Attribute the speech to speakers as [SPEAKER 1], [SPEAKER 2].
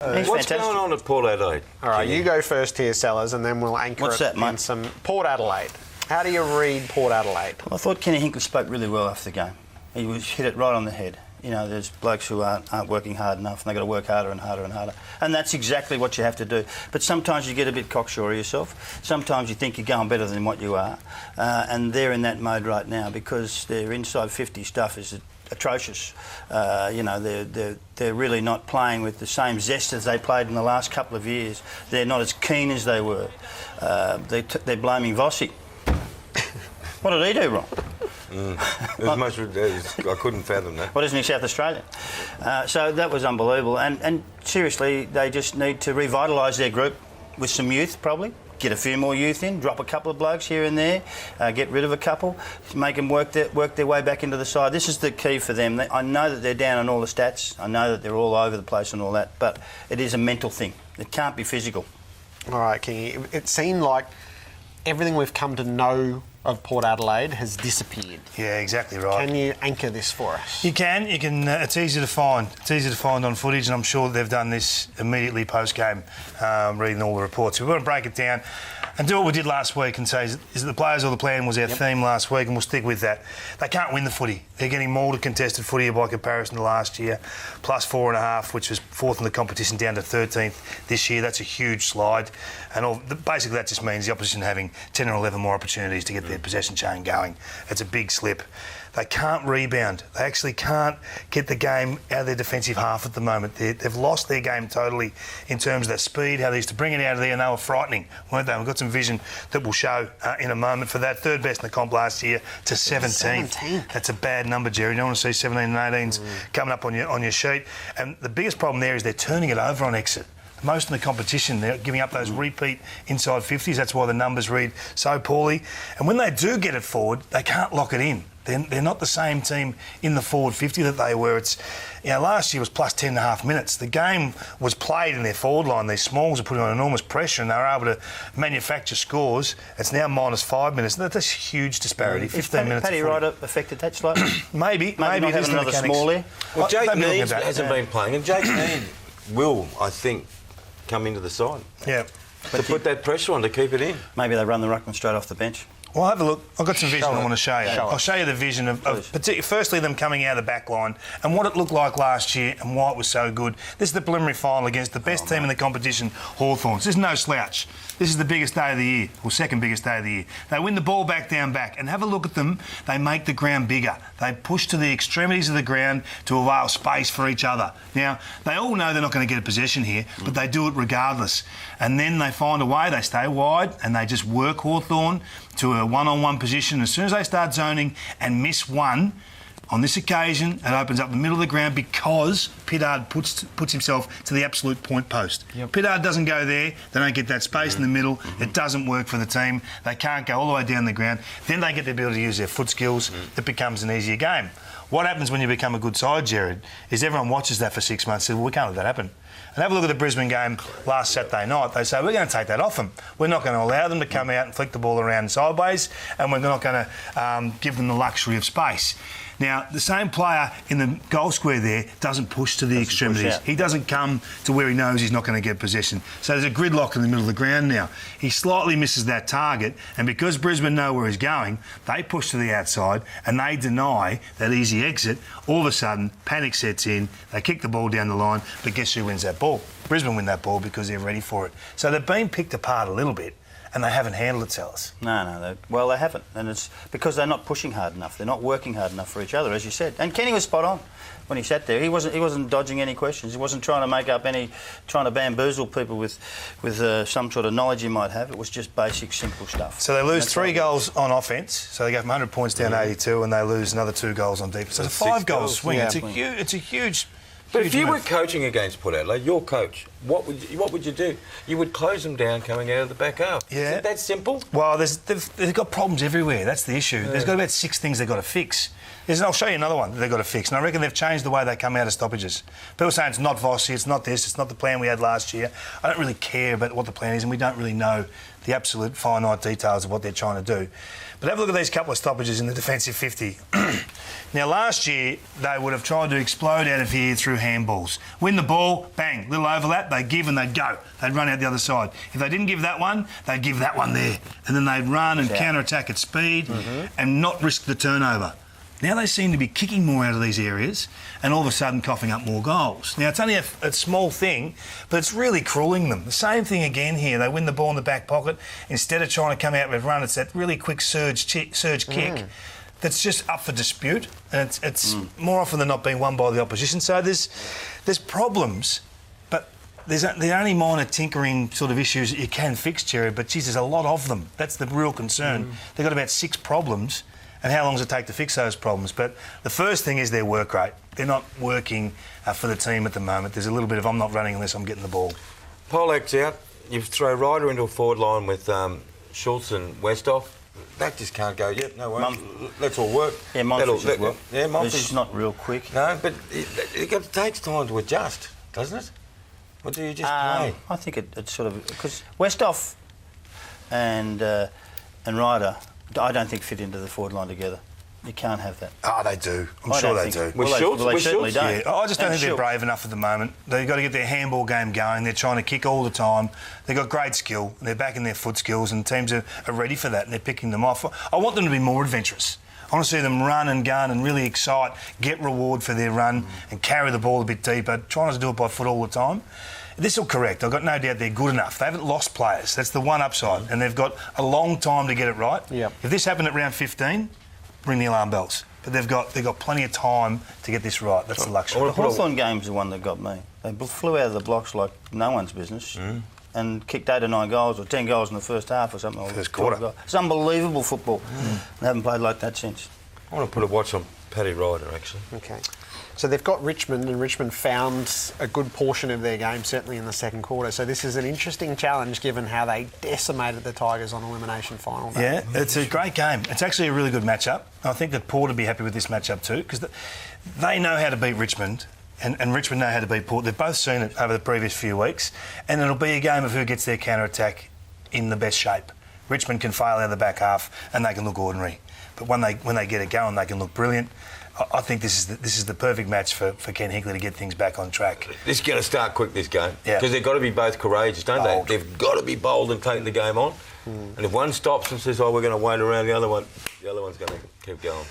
[SPEAKER 1] What's
[SPEAKER 2] fantastic.
[SPEAKER 1] going on at Port Adelaide?
[SPEAKER 3] All right, you go first here, Sellers, and then we'll anchor
[SPEAKER 2] What's
[SPEAKER 3] it
[SPEAKER 2] that, mate?
[SPEAKER 3] in some Port Adelaide. How do you read Port Adelaide?
[SPEAKER 2] Well, I thought Kenny Hinckley spoke really well after the game. He hit it right on the head. You know, there's blokes who aren't working hard enough, and they've got to work harder and harder and harder. And that's exactly what you have to do. But sometimes you get a bit cocksure of yourself. Sometimes you think you're going better than what you are. And they're in that mode right now because their inside 50 stuff is atrocious. You know, they're really not playing with the same zest as they played in the last couple of years. They're not as keen as they were. They're blaming Vossi. What did he do wrong?
[SPEAKER 1] I couldn't fathom that.
[SPEAKER 2] Well, isn't he South Australian? So that was unbelievable. And seriously, they just need to revitalise their group with some youth, probably. Get a few more youth in, drop a couple of blokes here and there, get rid of a couple, make them work their way back into the side. This is the key for them. I know that they're down on all the stats. I know that they're all over the place and all that, but it is a mental thing. It can't be physical.
[SPEAKER 3] All right, Kingy. It seemed like everything we've come to know of Port Adelaide has disappeared.
[SPEAKER 4] Yeah, exactly right.
[SPEAKER 3] Can you anchor this for us?
[SPEAKER 4] You can. It's easy to find. It's easy to find on footage, and I'm sure they've done this immediately post-game, reading all the reports. We want to break it down and do what we did last week and say, is it the players or the plan was our theme last week, and we'll stick with that. They can't win the footy. They're getting more contested footy by comparison to last year, plus 4.5, which was fourth in the competition, down to 13th this year. That's a huge slide. And basically that just means the opposition having 10 or 11 more opportunities to get their possession chain going. It's a big slip. They can't rebound. They actually can't get the game out of their defensive half at the moment. They've lost their game totally in terms of their speed, how they used to bring it out of there, and they were frightening, weren't they? We've got some vision that we'll show in a moment for that. Third best in the comp last year to 17th. That's a bad number, Jerry. You don't want to see 17 and 18s coming up on your sheet. And the biggest problem there is they're turning it over on exit. Most in the competition, they're giving up those repeat inside 50s. That's why the numbers read so poorly. And when they do get it forward, they can't lock it in. They're not the same team in the forward 50 that they were. Last year was plus 10.5 minutes. The game was played in their forward line. These smalls are putting on enormous pressure and they were able to manufacture scores. It's now minus 5 minutes. That's a huge disparity. 15 minutes.
[SPEAKER 2] Paddy Ryder affected that slightly?
[SPEAKER 4] Maybe
[SPEAKER 2] not
[SPEAKER 4] it is
[SPEAKER 2] having another small there.
[SPEAKER 1] Well, Jake Mead hasn't been playing, and Jake Mead will, I think, come into the side.
[SPEAKER 4] Yeah.
[SPEAKER 1] To put that pressure on to keep it in.
[SPEAKER 2] Maybe they run the ruckman straight off the bench.
[SPEAKER 4] Well, have a look. I've got some vision I want to show you. I'll show you the vision of firstly them coming out of the back line and what it looked like last year and why it was so good. This is the preliminary final against the best team in the competition, Hawthorns. This is no slouch. This is the biggest day of the year, or second biggest day of the year. They win the ball back, and have a look at them. They make the ground bigger. They push to the extremities of the ground to allow space for each other. Now, they all know they're not going to get a possession here, but they do it regardless. And then they find a way. They stay wide and they just work Hawthorn to a one-on-one position. As soon as they start zoning and miss one, on this occasion, it opens up the middle of the ground because Pittard puts himself to the absolute point post. Pittard doesn't go there. They don't get that space in the middle. It doesn't work for the team. They can't go all the way down the ground. Then they get the ability to use their foot skills. It becomes an easier game. What happens when you become a good side, Jared, is everyone watches that for 6 months and says, well, we can't let that happen. And have a look at the Brisbane game last Saturday night. They say, we're going to take that off them. We're not going to allow them to come out and flick the ball around sideways, and we're not going to give them the luxury of space. Now, the same player in the goal square there doesn't push to the extremities. He doesn't come to where he knows he's not going to get possession. So there's a gridlock in the middle of the ground now. He slightly misses that target, and because Brisbane know where he's going, they push to the outside and they deny that easy exit. All of a sudden, panic sets in. They kick the ball down the line, but guess who wins that ball? Brisbane win that ball because they're ready for it. So they've been picked apart a little bit. And they haven't handled it, Sellers.
[SPEAKER 2] No, they haven't. And it's because they're not pushing hard enough. They're not working hard enough for each other, as you said. And Kenny was spot on when he sat there. He wasn't dodging any questions. He wasn't trying to make up trying to bamboozle people with some sort of knowledge he might have. It was just basic, simple stuff.
[SPEAKER 4] So they lose 3 goals on offence. So they go from 100 points down to 82, and they lose another 2 goals on defence. So it's a 5-goal swing.
[SPEAKER 3] Yeah.
[SPEAKER 4] It's a huge.
[SPEAKER 1] But if you were coaching against Port Adelaide, your coach, what would you do? You would close them down coming out of the back half.
[SPEAKER 4] Yeah.
[SPEAKER 1] Is it that simple?
[SPEAKER 4] Well, they've got problems everywhere. That's the issue. Yeah. There's got about 6 things they've got to fix. I'll show you another one that they've got to fix. And I reckon they've changed the way they come out of stoppages. People saying it's not Vossi, it's not this, it's not the plan we had last year. I don't really care about what the plan is, and we don't really know the absolute finite details of what they're trying to do. But have a look at these couple of stoppages in the defensive 50. Now, last year, they would have tried to explode out of here through handballs. Win the ball, bang, little overlap, they'd give and they'd go. They'd run out the other side. If they didn't give that one, they'd give that one there. And then they'd run and counter-attack at speed and not risk the turnover. Now they seem to be kicking more out of these areas and all of a sudden coughing up more goals. Now, it's only a small thing, but it's really cruelling them. The same thing again here. They win the ball in the back pocket. Instead of trying to come out with a run, it's that really quick surge kick that's just up for dispute. And it's more often than not being won by the opposition. So there's problems, but they're only minor tinkering sort of issues that you can fix, Jerry, but, geez, there's a lot of them. That's the real concern. They've got about 6 problems. And how long does it take to fix those problems? But the first thing is their work rate. They're not working for the team at the moment. There's a little bit of I'm not running unless I'm getting the ball.
[SPEAKER 1] Polak's out. You throw Ryder into a forward line with Schultz and Westhoff. That just can't go yet. No worries. Let's all work.
[SPEAKER 2] Yeah, Monfils as well.
[SPEAKER 1] Yeah, Monfils.
[SPEAKER 2] It's not real quick.
[SPEAKER 1] No, but it takes time to adjust, doesn't it? Or do you just play?
[SPEAKER 2] I think it's sort of... Because Westhoff and Ryder... I don't think fit into the forward line together. You can't have that.
[SPEAKER 4] Oh, they do. I'm sure they do.
[SPEAKER 1] With Schultz?
[SPEAKER 2] They certainly don't.
[SPEAKER 4] Yeah, I just don't think they're brave enough at the moment. They've got to get their handball game going. They're trying to kick all the time. They've got great skill. They're back in their foot skills, and teams are ready for that, and they're picking them off. I want them to be more adventurous. I want to see them run and gun and really excite, get reward for their run and carry the ball a bit deeper, try not to do it by foot all the time. This will correct. I've got no doubt they're good enough. They haven't lost players. That's the one upside. And they've got a long time to get it right.
[SPEAKER 3] Yep.
[SPEAKER 4] If this happened at round 15, ring the alarm bells. But they've got plenty of time to get this right. That's the luxury.
[SPEAKER 2] The Hawthorn game's the one that got me. They flew out of the blocks like no one's business and kicked 8 or 9 goals or 10 goals in the first half or something.
[SPEAKER 4] First quarter.
[SPEAKER 2] It's unbelievable football. They haven't played like that since.
[SPEAKER 1] I want to put a watch on Paddy Ryder, actually.
[SPEAKER 3] Okay. So they've got Richmond, and Richmond found a good portion of their game, certainly in the second quarter. So this is an interesting challenge, given how they decimated the Tigers on elimination final day.
[SPEAKER 4] Yeah, it's a great game. It's actually a really good matchup. I think that Port would be happy with this matchup too, because they know how to beat Richmond, and Richmond know how to beat Port. They've both seen it over the previous few weeks, and it'll be a game of who gets their counter-attack in the best shape. Richmond can fail out of the back half, and they can look ordinary. But when they get it going, they can look brilliant. I think this is the perfect match for Ken Hinkley to get things back on track.
[SPEAKER 1] This is going to start quick, this game.
[SPEAKER 4] Yeah.
[SPEAKER 1] Because they've got to be both courageous, don't
[SPEAKER 4] Bold.
[SPEAKER 1] they? They've got to be bold and take the game on. And if one stops and says, oh, we're going to wait around, the other one's going to keep going.